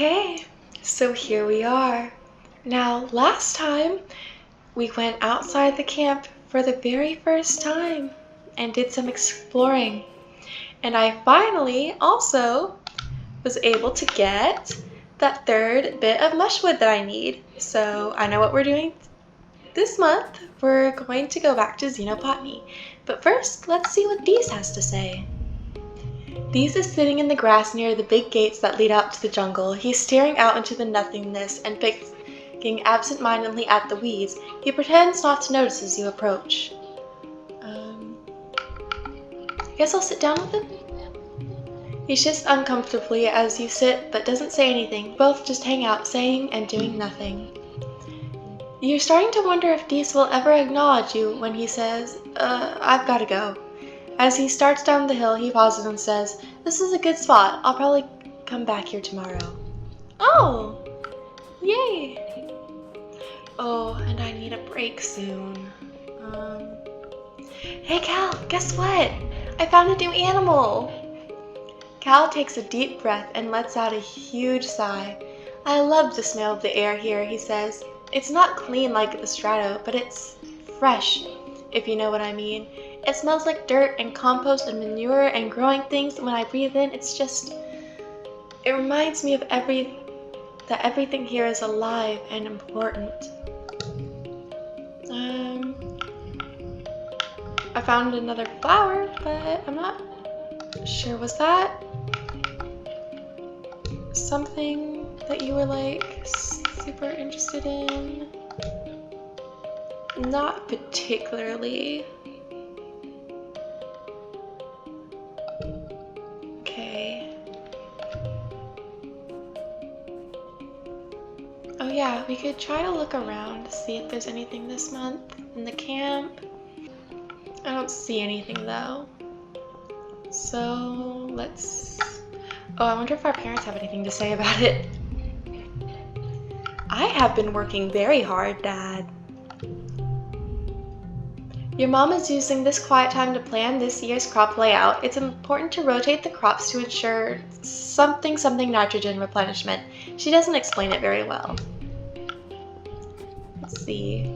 Okay, so here we are. Now, last time we went outside the camp for the very first time and did some exploring. And I finally also was able to get that third bit of mushwood that I need. So I know what we're doing this month. We're going to go back to xenobotany. But first, let's see what Dees has to say. Dees is sitting in the grass near the big gates that lead out to the jungle. He's staring out into the nothingness and picking absent-mindedly at the weeds. He pretends not to notice as you approach. I guess I'll sit down with him? He shifts uncomfortably as you sit, but doesn't say anything. Both just hang out, saying and doing nothing. You're starting to wonder if Dees will ever acknowledge you when he says, I've gotta go. As he starts down the hill, he pauses and says, "This is a good spot. I'll probably come back here tomorrow." Oh! Yay! Oh, and I need a break soon. Hey Cal, guess what? I found a new animal! Cal takes a deep breath and lets out a huge sigh. "I love the smell of the air here," he says. "It's not clean like the Strato, but it's fresh, if you know what I mean. It smells like dirt and compost and manure and growing things. When I breathe in, it reminds me of that everything here is alive and important." I found another flower, but I'm not sure. Was that something that you were like super interested in? Not particularly. Okay. Oh yeah, we could try to look around to see if there's anything this month in the camp. I don't see anything though. So I wonder if our parents have anything to say about it. "I have been working very hard, Dad." "Your mom is using this quiet time to plan this year's crop layout. It's important to rotate the crops to ensure something nitrogen replenishment. She doesn't explain it very well." Let's see.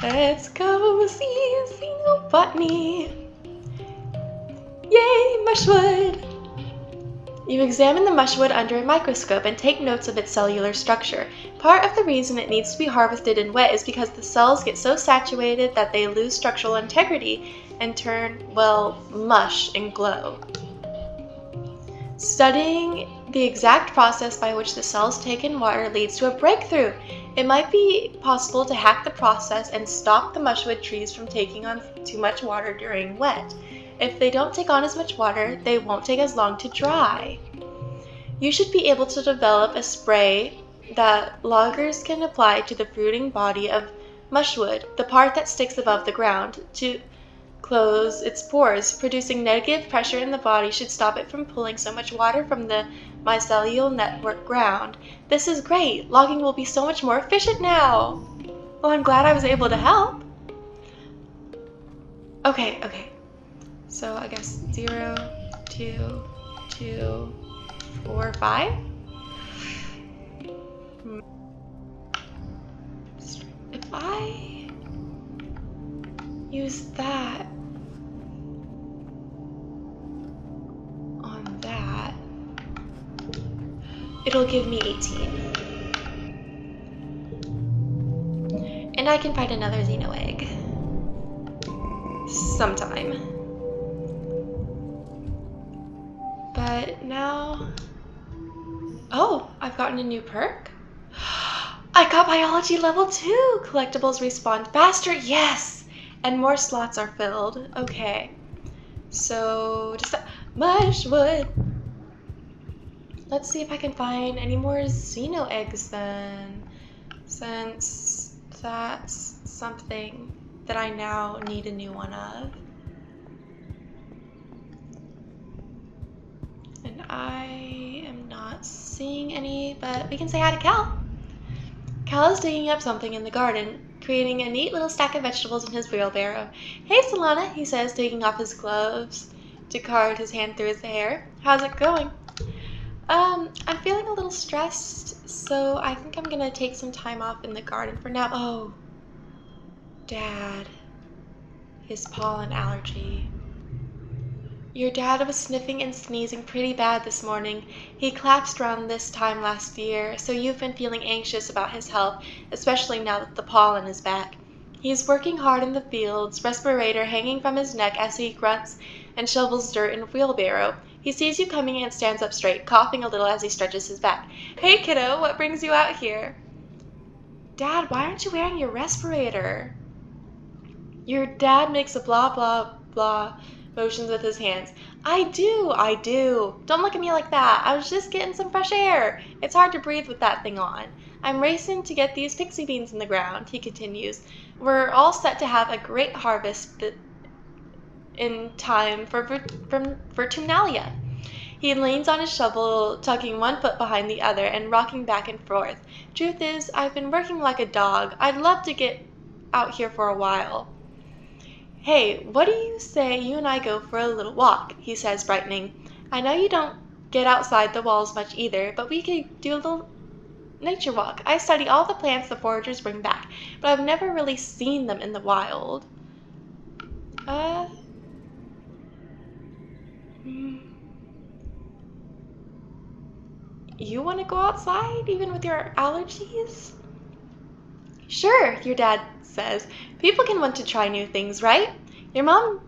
Let's go see xenobotany. Yay, mushwood! You examine the mushwood under a microscope and take notes of its cellular structure. Part of the reason it needs to be harvested and wet is because the cells get so saturated that they lose structural integrity and turn, mush and glow. Studying the exact process by which the cells take in water leads to a breakthrough. It might be possible to hack the process and stop the mushwood trees from taking on too much water during wet. If they don't take on as much water, they won't take as long to dry. You should be able to develop a spray that loggers can apply to the fruiting body of mushwood, the part that sticks above the ground, to close its pores. Producing negative pressure in the body should stop it from pulling so much water from the mycelial network ground. This is great! Logging will be so much more efficient now! Well, I'm glad I was able to help. Okay. So I guess 0, 2, 2, 4, 5? If I use that on that, it'll give me 18. And I can find another xeno egg. Sometime. But now... Oh, I've gotten a new perk. I got biology level 2! Collectibles respawn faster, yes! And more slots are filled. Okay. So, just mushwood. Let's see if I can find any more xeno eggs then. Since that's something that I now need a new one of. And I am not seeing any, but we can say hi to Cal. Cal is digging up something in the garden, creating a neat little stack of vegetables in his wheelbarrow. "Hey, Solana," he says, taking off his gloves to card his hand through his hair. "How's it going?" I'm feeling a little little stressed, so I think I'm gonna take some time off in the garden for now. Oh, Dad, his pollen allergy. Your dad was sniffing and sneezing pretty bad this morning. He collapsed around this time last year, so you've been feeling anxious about his health, especially now that the pollen is back. He's working hard in the fields, respirator hanging from his neck as he grunts and shovels dirt in a wheelbarrow. He sees you coming and stands up straight, coughing a little as he stretches his back. Hey kiddo, what brings you out here? Dad, why aren't you wearing your respirator? Your dad makes a blah blah blah motions with his hands. I do. Don't look at me like that. I was just getting some fresh air. It's hard to breathe with that thing on. I'm racing to get these pixie beans in the ground, he continues. We're all set to have a great harvest in time for Vertumnalia. He leans on his shovel, tucking one foot behind the other and rocking back and forth. Truth is, I've been working like a dog. I'd love to get out here for a while. Hey, what do you say you and I go for a little walk? He says, brightening. I know you don't get outside the walls much either, but we could do a little nature walk. I study all the plants the foragers bring back, but I've never really seen them in the wild. You want to go outside, even with your allergies? Sure, your dad says. People can want to try new things, right? Your mom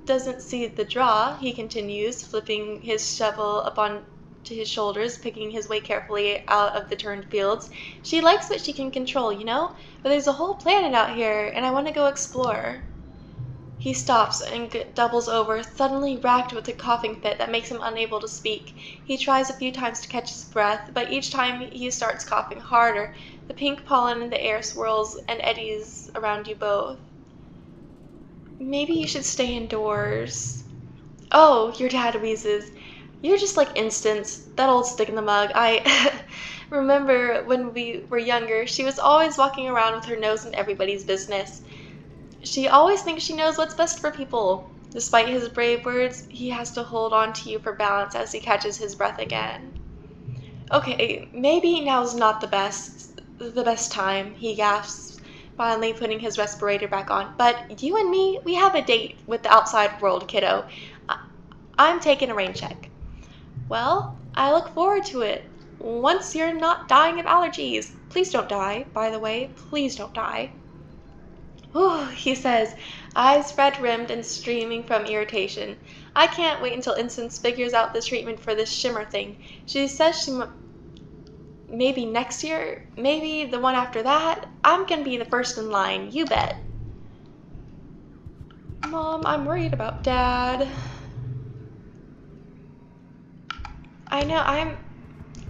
doesn't see the draw, he continues, flipping his shovel up onto his shoulders, picking his way carefully out of the turned fields. She likes what she can control, you know? But there's a whole planet out here, and I want to go explore. He stops and doubles over, suddenly racked with a coughing fit that makes him unable to speak. He tries a few times to catch his breath, but each time he starts coughing harder. The pink pollen in the air swirls and eddies around you both. Maybe you should stay indoors. Oh, your dad wheezes. You're just like Instance, that old stick in the mug. I remember when we were younger, she was always walking around with her nose in everybody's business. She always thinks she knows what's best for people. Despite his brave words, he has to hold on to you for balance as he catches his breath again. Okay, maybe now's not the best time, he gasps, finally putting his respirator back on. But you and me, we have a date with the outside world, kiddo. I'm taking a rain check. Well, I look forward to it. Once you're not dying of allergies. Please don't die, by the way. Please don't die. Ooh, he says, eyes red-rimmed and streaming from irritation. I can't wait until Instance figures out the treatment for this shimmer thing. She says maybe next year, maybe the one after that. I'm gonna be the first in line, you bet. Mom, I'm worried about Dad. I know,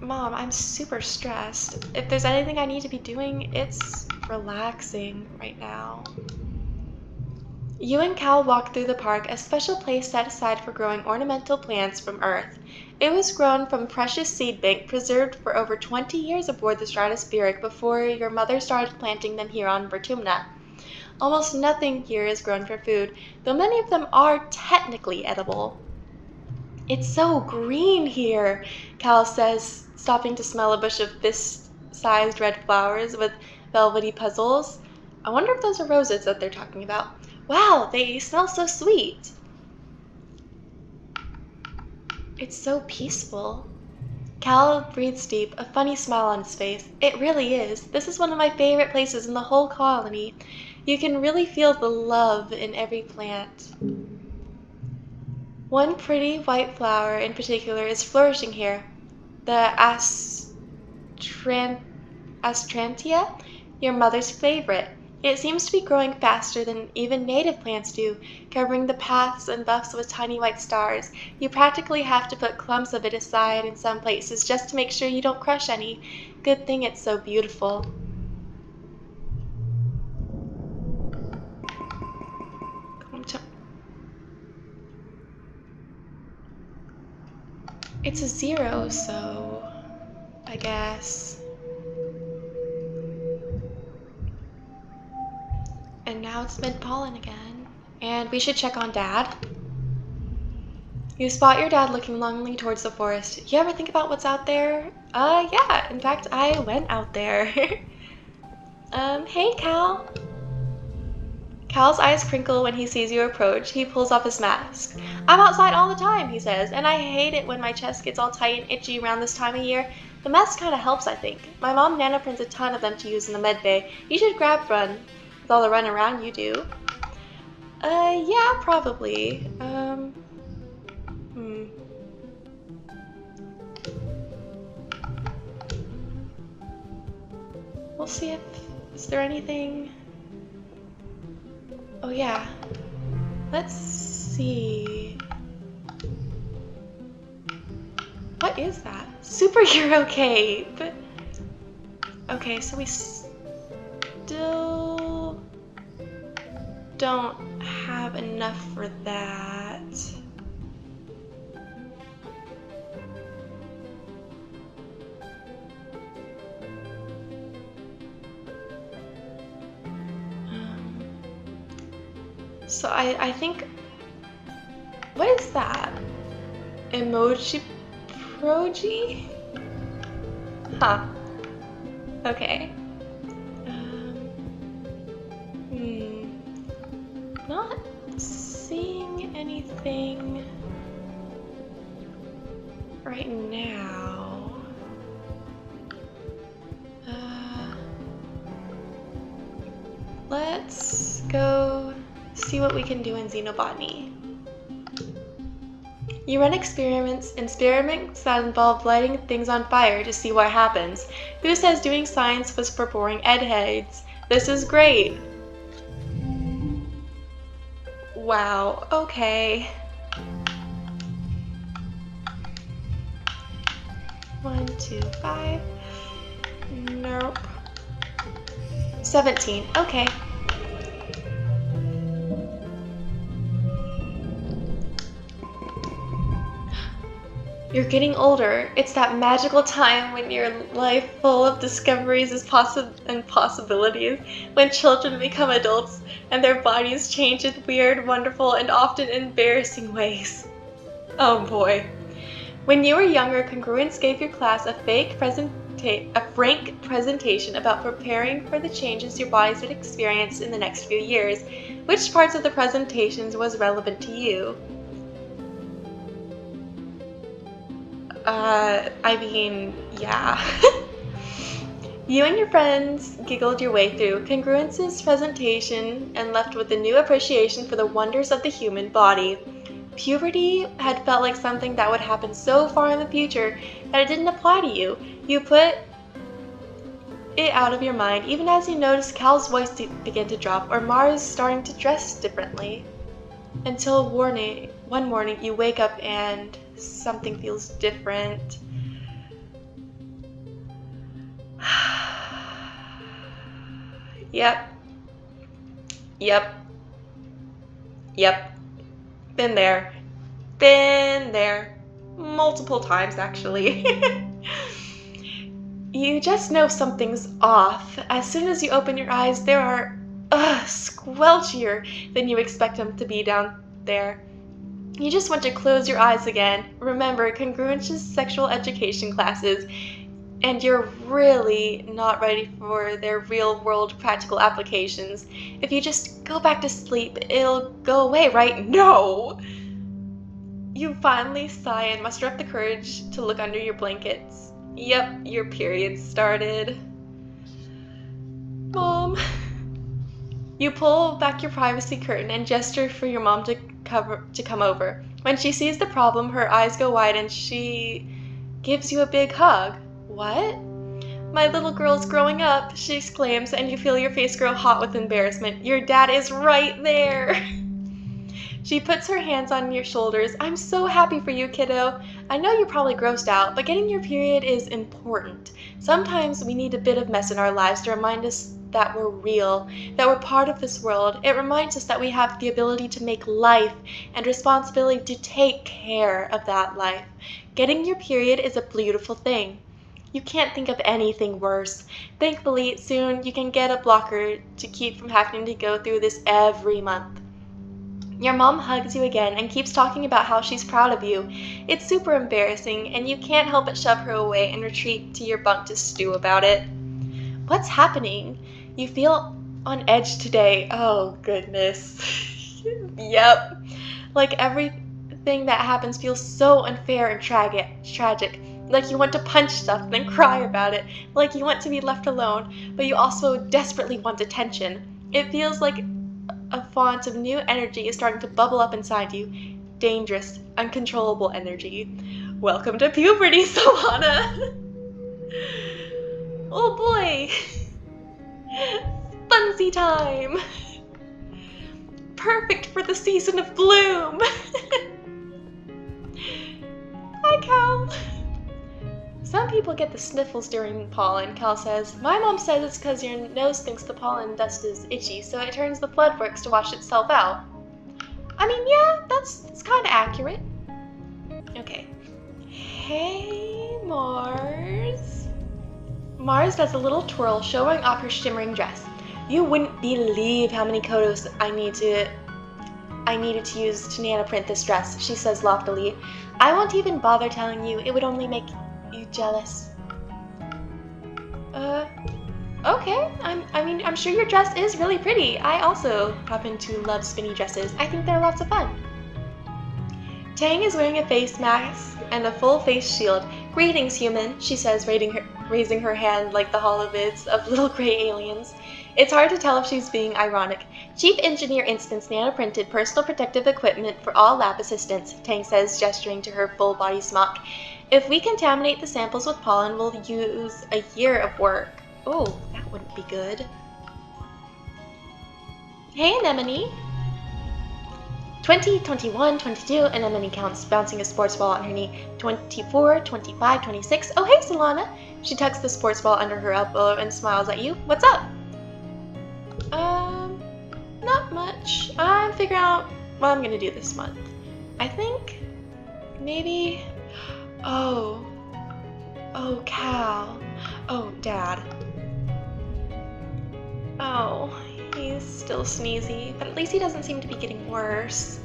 Mom, I'm super stressed. If there's anything I need to be doing, it's relaxing right now. You and Cal walked through the park, a special place set aside for growing ornamental plants from Earth. It was grown from precious seed bank preserved for over 20 years aboard the Stratospheric before your mother started planting them here on Vertumna. Almost nothing here is grown for food, though many of them are technically edible. It's so green here, Cal says, stopping to smell a bush of fist-sized red flowers with velvety puzzles. I wonder if those are roses that they're talking about. Wow, they smell so sweet. It's so peaceful. Cal breathes deep, a funny smile on his face. It really is. This is one of my favorite places in the whole colony. You can really feel the love in every plant. One pretty white flower in particular is flourishing here, the Astrantia, your mother's favorite. It seems to be growing faster than even native plants do, covering the paths and buffs with tiny white stars. You practically have to put clumps of it aside in some places just to make sure you don't crush any. Good thing it's so beautiful. It's a 0, so I guess. And now it's mid-pollen again. And we should check on Dad. You spot your dad looking longingly towards the forest. You ever think about what's out there? Yeah. In fact, I went out there. Hey, Cal. Cal's eyes crinkle when he sees you approach. He pulls off his mask. I'm outside all the time, he says, and I hate it when my chest gets all tight and itchy around this time of year. The mask kind of helps, I think. My mom nanoprints a ton of them to use in the med bay. You should grab one with all the run around you do. Yeah, probably. We'll see if... Is there anything... Oh yeah. Let's see... What is that? Superhero cape! Okay, so we still don't have enough for that. So I think, what is that? Emoji Proji? Huh. Okay. Not seeing anything right now. Let's go see what we can do in xenobotany. You run experiments that involve lighting things on fire to see what happens. Who says doing science was for boring heads? This is great. Wow, okay. 1, 2, 5. Nope. 17, okay. You're getting older. It's that magical time when your life full of discoveries and possibilities, when children become adults and their bodies change in weird, wonderful, and often embarrassing ways. Oh boy. When you were younger, Congruence gave your class a frank presentation about preparing for the changes your bodies would experience in the next few years. Which parts of the presentations was relevant to you? Yeah. You and your friends giggled your way through Congruence's presentation and left with a new appreciation for the wonders of the human body. Puberty had felt like something that would happen so far in the future that it didn't apply to you. You put it out of your mind, even as you noticed Cal's voice begin to drop or Mars starting to dress differently. Until one morning you wake up and something feels different. Yep. Been there. Multiple times, actually. You just know something's off. As soon as you open your eyes, there are squelchier than you expect them to be down there. You just want to close your eyes again. Remember, Congruence's sexual education classes, and you're really not ready for their real-world practical applications. If you just go back to sleep, it'll go away, right? No! You finally sigh and muster up the courage to look under your blankets. Yep, your period started. Mom. You pull back your privacy curtain and gesture for your mom to come over. When she sees the problem, her eyes go wide and she gives you a big hug. What? My little girl's growing up, she exclaims, and you feel your face grow hot with embarrassment. Your dad is right there. She puts her hands on your shoulders. I'm so happy for you, kiddo. I know you're probably grossed out, but getting your period is important. Sometimes we need a bit of mess in our lives to remind us that we're real, that we're part of this world. It reminds us that we have the ability to make life and responsibility to take care of that life. Getting your period is a beautiful thing. You can't think of anything worse. Thankfully, soon you can get a blocker to keep from having to go through this every month. Your mom hugs you again and keeps talking about how she's proud of you. It's super embarrassing, and you can't help but shove her away and retreat to your bunk to stew about it. What's happening? You feel on edge today. Oh, goodness. Yep. Like everything that happens feels so unfair and tragic. Like you want to punch stuff, then cry about it. Like you want to be left alone, but you also desperately want attention. It feels like a font of new energy is starting to bubble up inside you. Dangerous, uncontrollable energy. Welcome to puberty, Solana! Oh boy! Funsy time! Perfect for the season of bloom! Hi, Cal! Some people get the sniffles during pollen, Cal says. My mom says it's because your nose thinks the pollen dust is itchy, so it turns the blood works to wash itself out. I mean, yeah, that's kind of accurate. Okay. Hey, Mars. Mars does a little twirl, showing off her shimmering dress. You wouldn't believe how many photos I needed to use to nanoprint this dress, she says loftily. I won't even bother telling you, it would only make you jealous. Okay. I'm sure your dress is really pretty. I also happen to love spinny dresses. I think they're lots of fun. Tang is wearing a face mask and a full face shield. Greetings, human, she says, raising her hand like the holovids of little gray aliens. It's hard to tell if she's being ironic. Chief Engineer Instance nanoprinted personal protective equipment for all lab assistants, Tang says, gesturing to her full body smock. If we contaminate the samples with pollen, we'll use a year of work. Oh, that wouldn't be good. Hey, Anemone. 20, 21, 22, Anemone counts, bouncing a sports ball on her knee. 24, 25, 26. Oh, hey, Solana. She tucks the sports ball under her elbow and smiles at you. What's up? Not much. I'm figuring out what I'm gonna do this month. I think maybe... Oh, Cal. Oh, Dad. Oh, he's still sneezy, but at least he doesn't seem to be getting worse.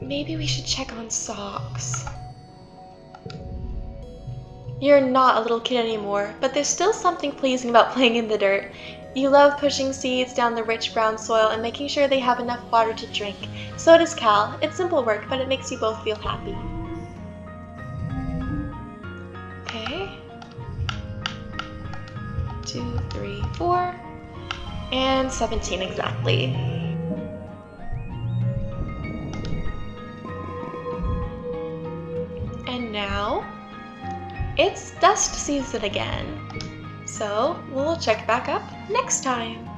Maybe we should check on socks. You're not a little kid anymore, but there's still something pleasing about playing in the dirt. You love pushing seeds down the rich brown soil and making sure they have enough water to drink. So does Cal. It's simple work, but it makes you both feel happy. Okay. 2, 3, 4, and 17 exactly. And now, it's dust season again. So we'll check back up next time.